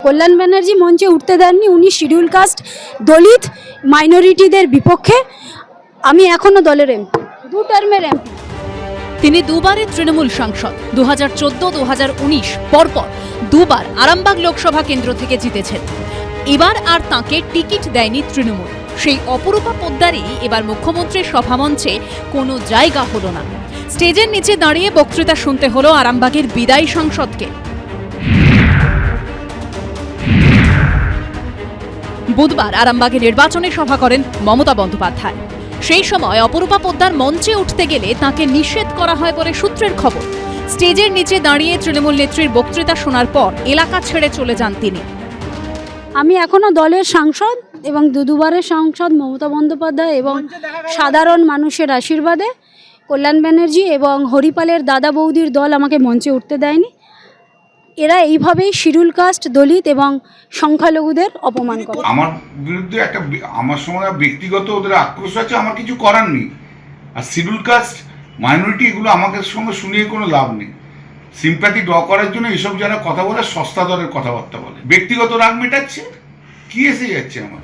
কল্যাণ ব্যানার্জি মঞ্চে উঠতে দেননি, উনি শিডিউল কাস্ট দলিত মাইনরিটিদের বিপক্ষে। আমি এখনো দলের এমপি, 2 টার্মের এমপি। তিনি দুবারের তৃণমূল সাংসদ, 2014-2019 পরপর দুবার আরামবাগ লোকসভা কেন্দ্র থেকে জিতেছেন। এবার আর তাঁকে টিকিট দেয়নি তৃণমূল। সেই অপরূপা পোদ্দারই এবার মুখ্যমন্ত্রীর সভামঞ্চে কোনো জায়গা হলো না। স্টেজের নিচে দাঁড়িয়ে বক্তৃতা শুনতে হলো আরামবাগের বিদায়ী সাংসদকে। বুধবার আরামবাগে নির্বাচনী সভা করেন মমতা বন্দ্যোপাধ্যায়। সেই সময় অপরূপা পোদ্দার মঞ্চে উঠতে গেলে তাকে নিষেধ করা হয় বলে সূত্রের খবর। স্টেজের নিচে দাঁড়িয়ে তৃণমূল নেত্রীর বক্তৃতা শোনার পর এলাকা ছেড়ে চলে যান তিনি। আমি এখনো দলের সাংসদ এবং দুবারের সাংসদ মমতা বন্দ্যোপাধ্যায় এবং সাধারণ মানুষের আশীর্বাদে কল্যাণ ব্যানার্জি এবং হরিপালের দাদা বৌদির দল আমাকে মঞ্চে উঠতে দেয়নি। এরা এইভাবেই শিডিউল কাস্ট দলিত এবং সংখ্যালঘুদের অপমান করে। আমার বিরুদ্ধে আমার সময় ব্যক্তিগত ওদের আক্রোশ আছে, আমার কিছু করার নেই। আর শিডিউল কাস্ট মাইনরিটি এগুলো আমাকে সঙ্গে শুনিয়ে কোনো লাভ নেই। সিম্প্যাথি ড্র করার জন্য এসব যারা কথা বলে সস্তা দরের কথাবার্তা বলে, ব্যক্তিগত রাগ মেটাচ্ছে, কি এসে যাচ্ছে আমার।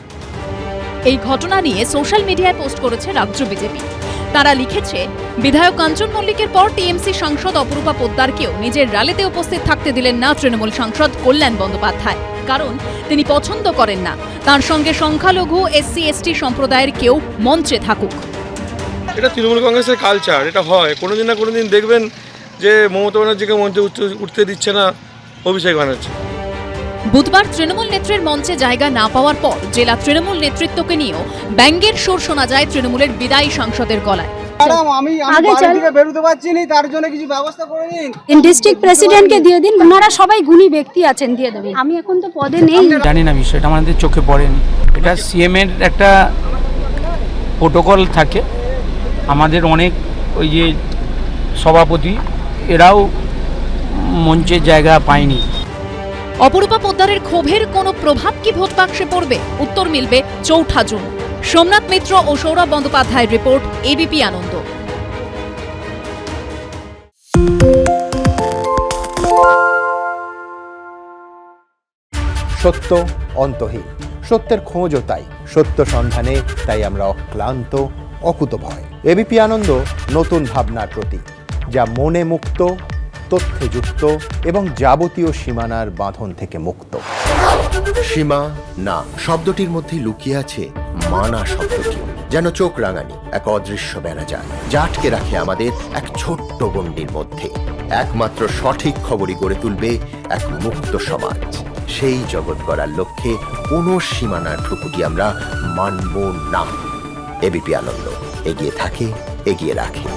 এই ঘটনা নিয়ে সোশ্যাল মিডিয়ায় পোস্ট করেছে রাজ্য বিজেপি। তারা লিখেছে, বিধায়ক কাঞ্চন মল্লিকের পর টিএমসি সাংসদ অপরূপা পোদ্দারকেও নিজের র্যালিতে উপস্থিত থাকতে দিলেন না তৃণমূল সাংসদ কল্যাণ বন্দ্যোপাধ্যায়। কারণ তিনি পছন্দ করেন না তার সঙ্গে সংখ্যালঘু SC/ST সম্প্রদায়ের কেউ মঞ্চে থাকুক। এটা তৃণমূল কংগ্রেসের কালচার, এটা হয়। কোনোদিন না কোনোদিন দেখবেন যে মমতা ব্যানার্জিকে মঞ্চে উঠতে দিচ্ছে না, অভিষেক ব্যানার্জি। বুধবার তৃণমূল নেত্রীর মঞ্চে জায়গা না পাওয়ার পর জেলা তৃণমূল নেতৃত্বকে নিয়েও ব্যঙ্গের সুর শোনা যায় তৃণমূলের বিদায়ী সাংসদের গলায়। আমি বাড়ি থেকে বেরোতে পারছি না, তার জন্য কিছু ব্যবস্থা করে দিন। ডিস্ট্রিক্ট প্রেসিডেন্টকে দিয়ে দিন, ওনারা সবাই গুণী ব্যক্তি আছেন, দিয়ে দেবেন। আমি এখন তো পদে নেই, জানি না, বিষয়টা আমাদের চোখে পড়েনি। এটা CM এর একটা প্রোটোকল থাকে। আমাদের অনেক ওই যে সভাপতি এরাও মঞ্চের জায়গা পায়নি। অপরূপা পোদ্দারের ক্ষোভের কোনো প্রভাব কি ভোট বাক্সে পড়বে? উত্তর মিলবে 4 জুন। সোমনাথ মিত্র ও সৌরভ বন্দ্যোপাধ্যায়ের রিপোর্ট, ABP আনন্দ। সত্য অন্তহীন, সত্যের খোঁজও তাই, সত্য সন্ধানে তাই আমরা অক্লান্ত, অকুতভয়। ABP আনন্দ নতুন ভাবনার প্রতীক, যা মনে মুক্ত, তথ্যে যুক্ত এবং যাবতীয় সীমানার বাঁধন থেকে মুক্ত। সীমা না শব্দটির মধ্যে লুকিয়ে আছে মানা শব্দটি, যেন চোখ রাঙানি এক অদৃশ্য বেড়াজাল, যা আটকে রাখে আমাদের এক ছোট্ট গণ্ডির মধ্যে। একমাত্র সঠিক খবরই গড়ে তুলবে এক মুক্ত সমাজ। সেই জগৎ গড়ার লক্ষ্যে কোনো সীমানার ঠুকুটি আমরা মানব না। ABP আনন্দ এগিয়ে থাকে, এগিয়ে রাখে।